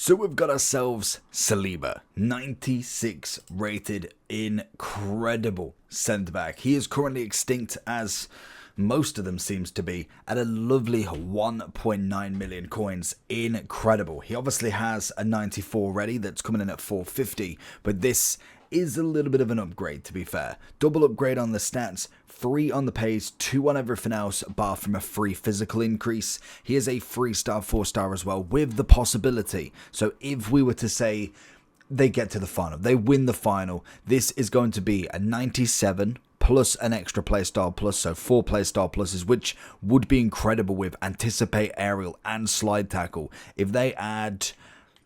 So we've got ourselves Saliba, 96 rated, incredible centre-back. He is currently extinct, as most of them seems to be, at a lovely 1.9 million coins. Incredible. He obviously has a 94 ready that's coming in at 450, but this is a little bit of an upgrade, to be fair. Double upgrade on the stats, 3 on the pace, 2 on everything else, bar from a free physical increase. He is a 3-star, 4-star as well, with the possibility. So if we were to say they get to the final, they win the final, this is going to be a 97 plus an extra playstyle plus, so 4 playstyle pluses, which would be incredible with anticipate, aerial, and slide tackle. If they add,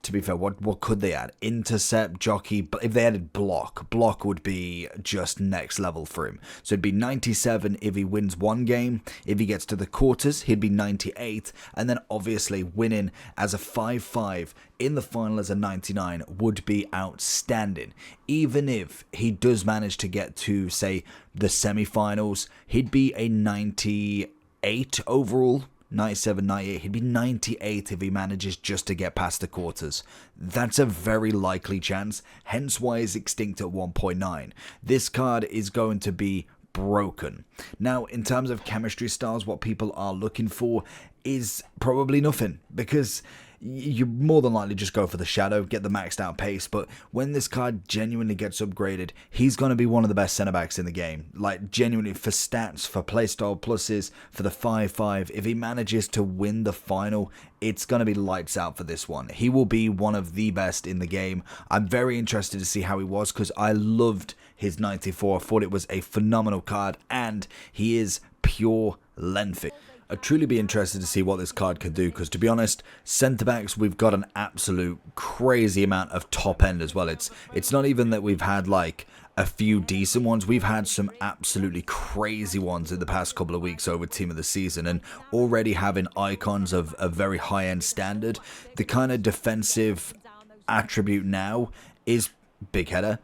to be fair, what could they add? Intercept, jockey, but if they added block would be just next level for him. So it'd be 97 if he wins one game. If he gets to the quarters, he'd be 98, and then obviously winning as a 5-5 in the final as a 99 would be outstanding. Even if he does manage to get to, say, the semi-finals, he'd be a 98 overall. 97, 98, he'd be 98 if he manages just to get past the quarters. That's a very likely chance, hence why he's extinct at 1.9. This card is going to be broken. Now, in terms of chemistry styles, what people are looking for is probably nothing, because you more than likely just go for the shadow, get the maxed out pace, but when this card genuinely gets upgraded, he's going to be one of the best centre backs in the game. Like, genuinely, for stats, for playstyle pluses, for the 5-5, if he manages to win the final, it's going to be lights out for this one. He will be one of the best in the game. I'm very interested to see how he was, because I loved his 94. I thought it was a phenomenal card, and he is pure lengthy. I'd truly be interested to see what this card could do, because to be honest, centre-backs, we've got an absolute crazy amount of top end as well. It's not even that we've had like a few decent ones, we've had some absolutely crazy ones in the past couple of weeks over Team of the Season, and already having icons of a very high-end standard. The kind of defensive attribute now is big header,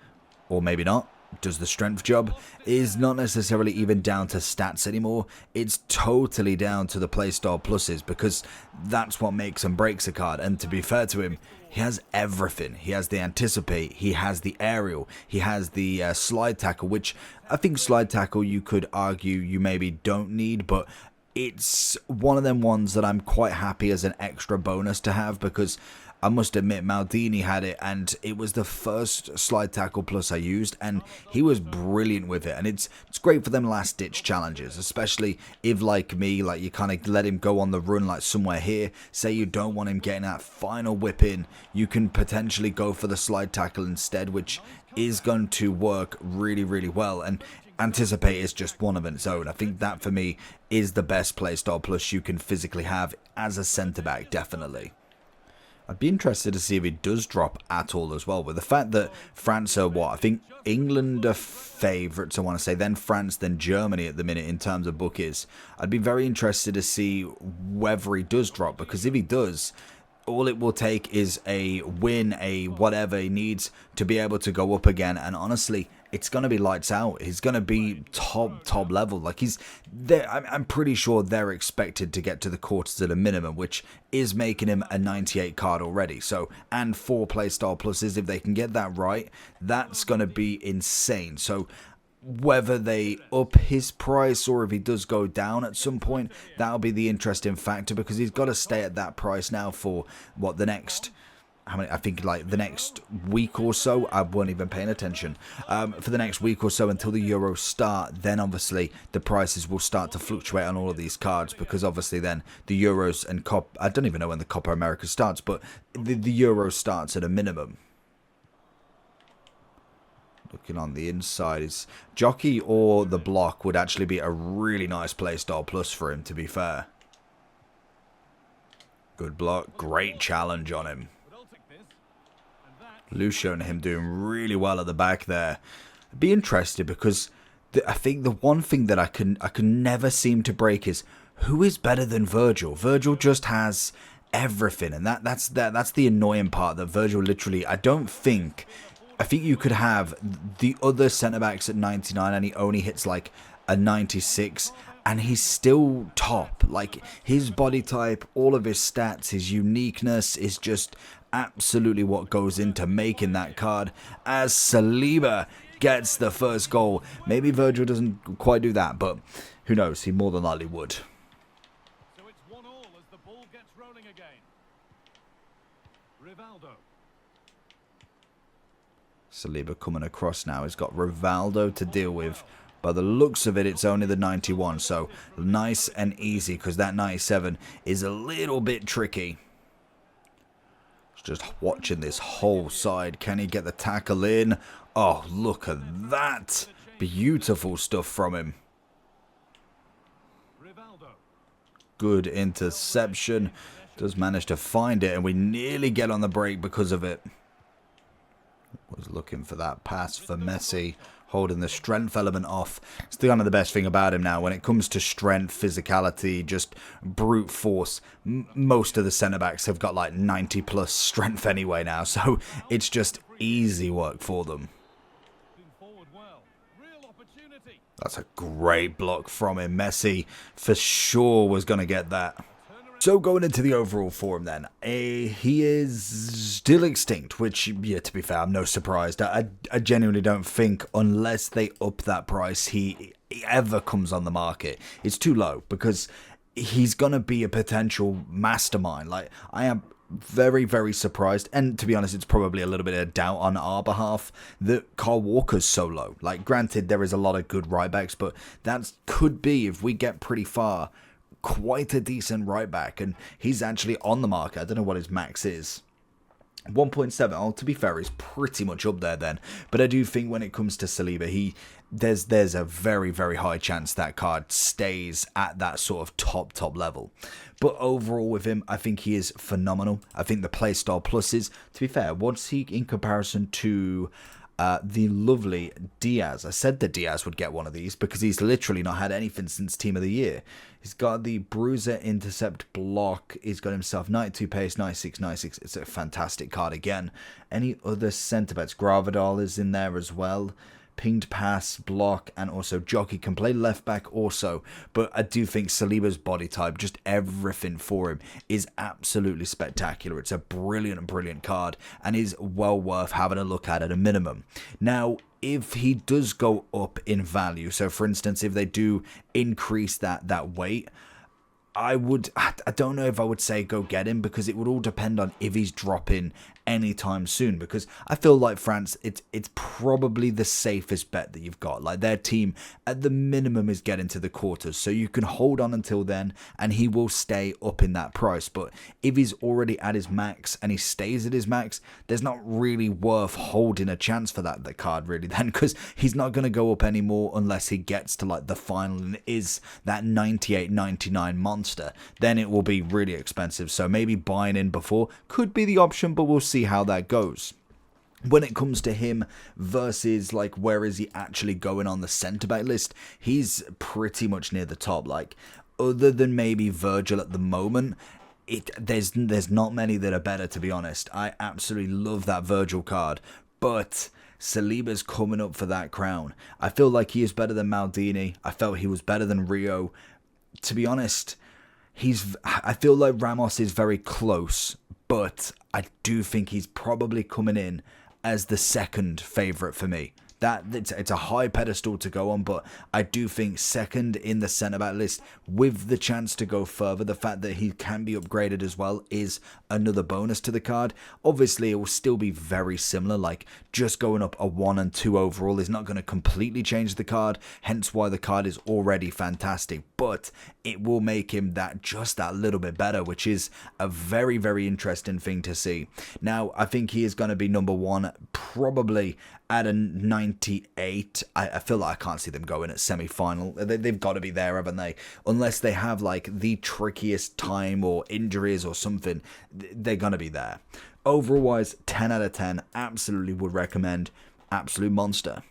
or maybe not. Does the strength job, is not necessarily even down to stats anymore. It's totally down to the playstyle pluses, because that's what makes and breaks a card. And to be fair to him, he has everything. He has the anticipate, he has the aerial, he has the slide tackle, which I think slide tackle you could argue you maybe don't need, but it's one of them ones that I'm quite happy as an extra bonus to have, because I must admit, Maldini had it, and it was the first slide tackle plus I used, and he was brilliant with it. And it's great for them last ditch challenges, especially if, like me, like you kind of let him go on the run like somewhere here. Say you don't want him getting that final whip in, you can potentially go for the slide tackle instead, which is going to work really, really well. And anticipate is just one of its own. I think that for me is the best playstyle plus you can physically have as a centre back, definitely. I'd be interested to see if it does drop at all as well, with the fact that France are I think England are favourites, I want to say, then France, then Germany at the minute in terms of bookies. I'd be very interested to see whether he does drop, because if he does, all it will take is a win, a whatever he needs to be able to go up again, and honestly, it's going to be lights out. He's going to be top level. Like, he's there. I'm pretty sure they're expected to get to the quarters at a minimum, which is making him a 98 card already. So, and 4 playstyle pluses, if they can get that right, that's going to be insane. So, whether they up his price or if he does go down at some point, that'll be the interesting factor, because he's got to stay at that price now for what, the next, I think like the next week or so. I weren't even paying attention. For the next week or so until the Euros start, then obviously the prices will start to fluctuate on all of these cards, because obviously then the Euros and I don't even know when the Copa America starts, but the Euros starts at a minimum. Looking on the inside, is jockey or the block would actually be a really nice playstyle plus for him, to be fair. Good block, great challenge on him. Lucio and him doing really well at the back there. I'd be interested, because I think the one thing that I can never seem to break is who is better than Virgil. Virgil just has everything, and that's the annoying part, that Virgil literally, I think you could have the other centre backs at 99 and he only hits like a 96, and he's still top. Like, his body type, all of his stats, his uniqueness is just absolutely what goes into making that card, as Saliba gets the first goal. Maybe Virgil doesn't quite do that, but who knows? He more than likely would. So it's 1-1 as the ball gets rolling again. Rivaldo. Saliba coming across now. He's got Rivaldo to deal with. By the looks of it, it's only the 91, so nice and easy, because that 97 is a little bit tricky. Just watching this whole side. Can he get the tackle in? Oh, look at that. Beautiful stuff from him. Good interception. Does manage to find it, and we nearly get on the break because of it. Was looking for that pass for Messi, holding the strength element off. It's the kind of the best thing about him now. When it comes to strength, physicality, just brute force, most of the centre-backs have got like 90 plus strength anyway now, so it's just easy work for them. That's a great block from him. Messi for sure was going to get that. So going into the overall form then, he is still extinct, which, yeah, to be fair, I'm no surprised. I genuinely don't think, unless they up that price, he ever comes on the market. It's too low, because he's going to be a potential mastermind. Like, I am very, very surprised, and to be honest, it's probably a little bit of doubt on our behalf that Kyle Walker's so low. Like, granted, there is a lot of good right backs, but that could be, if we get pretty far, quite a decent right back, and he's actually on the market. I don't know what his max is. 1.7. Oh, to be fair, he's pretty much up there then. But I do think when it comes to Saliba, there's a very, very high chance that card stays at that sort of top level. But overall with him, I think he is phenomenal. I think the playstyle pluses, to be fair, what's he in comparison to the lovely Diaz? I said that Diaz would get one of these because he's literally not had anything since Team of the Year. He's got the bruiser, intercept, block. He's got himself 92 pace, 96, 96. It's a fantastic card again. Any other centre backs? Gravadal is in there as well. Pinged pass, block, and also jockey. Can play left back also. But I do think Saliba's body type, just everything for him, is absolutely spectacular. It's a brilliant, brilliant card, and is well worth having a look at a minimum. Now, if he does go up in value, so for instance, if they do increase that weight, I don't know if I would say go get him, because it would all depend on if he's dropping anytime soon, because I feel like France, it's probably the safest bet that you've got. Like, their team at the minimum is getting to the quarters, so you can hold on until then and he will stay up in that price. But if he's already at his max and he stays at his max, there's not really worth holding a chance for that card really then, because he's not going to go up anymore unless he gets to like the final and is that 98, 99 monster. Then it will be really expensive, so maybe buying in before could be the option, but we'll see how that goes. When it comes to him versus like where is he actually going on the centre back list, he's pretty much near the top. Like, other than maybe Virgil at the moment, there's not many that are better, to be honest. I absolutely love that Virgil card, but Saliba's coming up for that crown. I feel like he is better than Maldini. I felt he was better than Rio. To be honest, I feel like Ramos is very close, but I do think he's probably coming in as the second favourite for me. It's a high pedestal to go on, but I do think second in the centre-back list, with the chance to go further, the fact that he can be upgraded as well is another bonus to the card. Obviously, it will still be very similar, like just going up a 1 and 2 overall is not going to completely change the card, hence why the card is already fantastic, but it will make him just that little bit better, which is a very, very interesting thing to see. Now, I think he is going to be number 1, probably at a 98. I feel like I can't see them going at semi-final. They've got to be there, haven't they? Unless they have like the trickiest time or injuries or something, they're going to be there. Overall wise, 10 out of 10. Absolutely would recommend. Absolute monster.